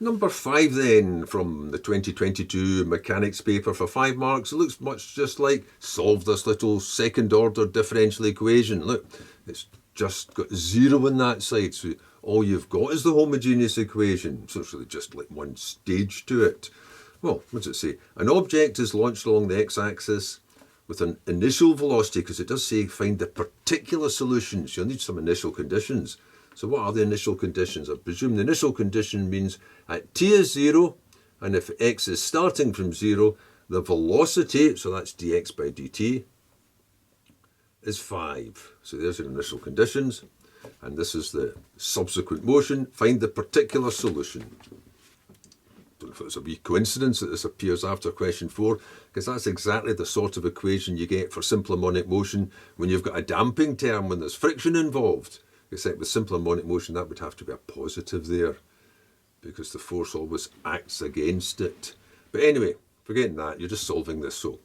Number 5 then, from the 2022 mechanics paper for 5 marks. It looks much just like solve this little second order differential equation. Look, it's just got 0 on that side, so all you've got is the homogeneous equation. So it's really just like one stage to it. Well, what does it say? An object is launched along the x-axis with an initial velocity, because it does say find the particular solution, so you'll need some initial conditions. So what are the initial conditions? I presume the initial condition means at t is 0, and if x is starting from 0, the velocity, so that's dx by dt, is 5. So there's your initial conditions, and this is the subsequent motion. Find the particular solution. I don't know if it's a wee coincidence that this appears after question 4, because that's exactly the sort of equation you get for simple harmonic motion when you've got a damping term, when there's friction involved. Except with simple harmonic motion, that would have to be a positive there, because the force always acts against it. But anyway, forgetting that, you're just solving this. So,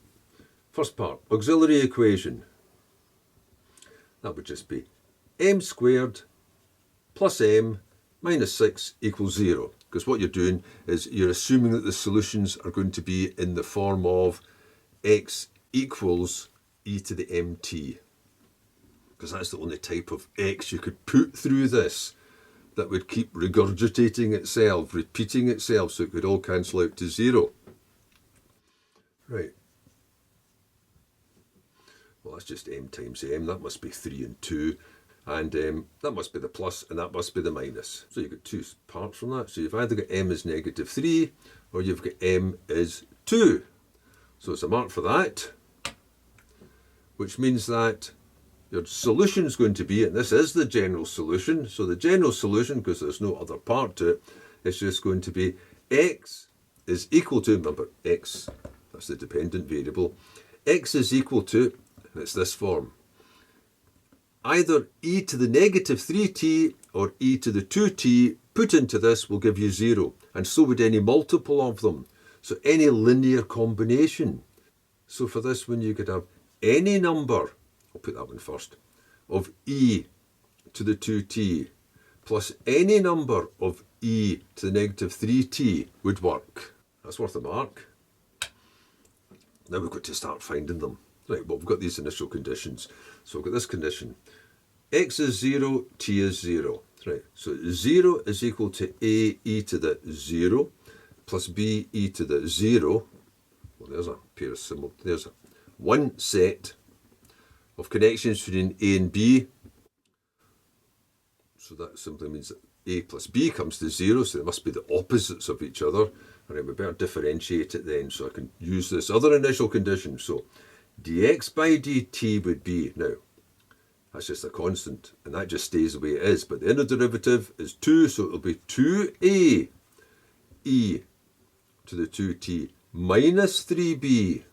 first part, auxiliary equation. That would just be m squared plus m minus 6 equals 0. Because what you're doing is you're assuming that the solutions are going to be in the form of x equals e to the mt. Because that's the only type of x you could put through this that would keep regurgitating itself, repeating itself, so it could all cancel out to 0. Right. Well, that's just m times m. That must be 3 and 2. And that must be the plus, and that must be the minus. So you've got two parts from that. So you've either got m is negative 3, or you've got m is 2. So it's a mark for that, which means that your solution is going to be, and this is the general solution, so the general solution, because there's no other part to it, is just going to be x is equal to, remember x, that's the dependent variable, x is equal to, and it's this form, either e to the negative 3t or e to the 2t put into this will give you 0, and so would any multiple of them, so any linear combination. So for this one you could have any number, I'll put that one first, of e to the 2t plus any number of e to the negative 3t would work. That's worth a mark. Now we've got to start finding them. Right, well, we've got these initial conditions. So we've got this condition. X is 0, t is 0. Right, so 0 is equal to a e to the 0 plus b e to the 0. Well, there's a pair of similar, there's one set of connections between a and b. So that simply means that a plus b comes to 0, so they must be the opposites of each other. All right, we better differentiate it then, so I can use this other initial condition. So dx by dt would be, now, that's just a constant, and that just stays the way it is, but the inner derivative is 2, so it'll be 2a e to the 2t minus 3b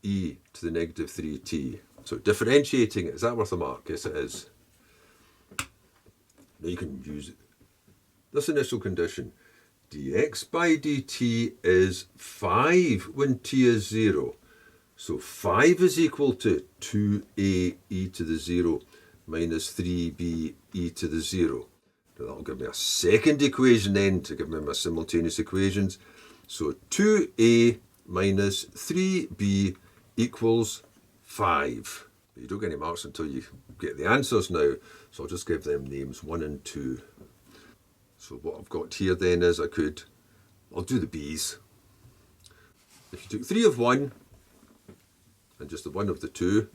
e to the negative 3t. So differentiating it, is that worth a mark? Yes, it is. Now you can use it. This initial condition, dx by dt is 5 when t is 0. So 5 is equal to 2a e to the 0 minus 3b e to the 0. Now that'll give me a second equation then to give me my simultaneous equations. So 2a minus 3b equals 5. You don't get any marks until you get the answers now, so I'll just give them names 1 and 2. So what I've got here then is I'll do the b's. If you took 3 of 1 and just the 1 of the 2,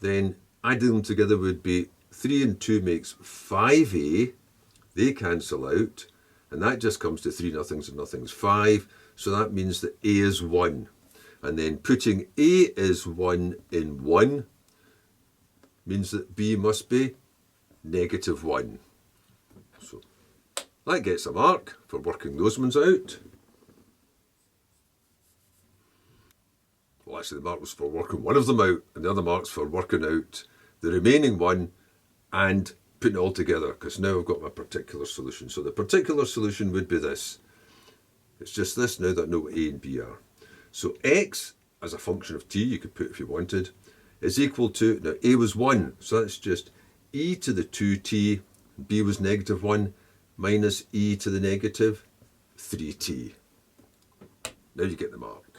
then adding them together would be 3 and 2 makes 5a, they cancel out, and that just comes to 3 nothings and nothings 5, so that means that a is 1. And then putting a is 1 in 1 means that b must be negative 1. So that gets a mark for working those ones out. Well, actually the mark was for working one of them out, and the other mark's for working out the remaining one and putting it all together, because now I've got my particular solution. So the particular solution would be this. It's just this now that I know what a and b are. So x, as a function of t, you could put if you wanted, is equal to, now a was 1, so that's just e to the 2t, b was negative 1, minus e to the negative 3t. Now you get the mark.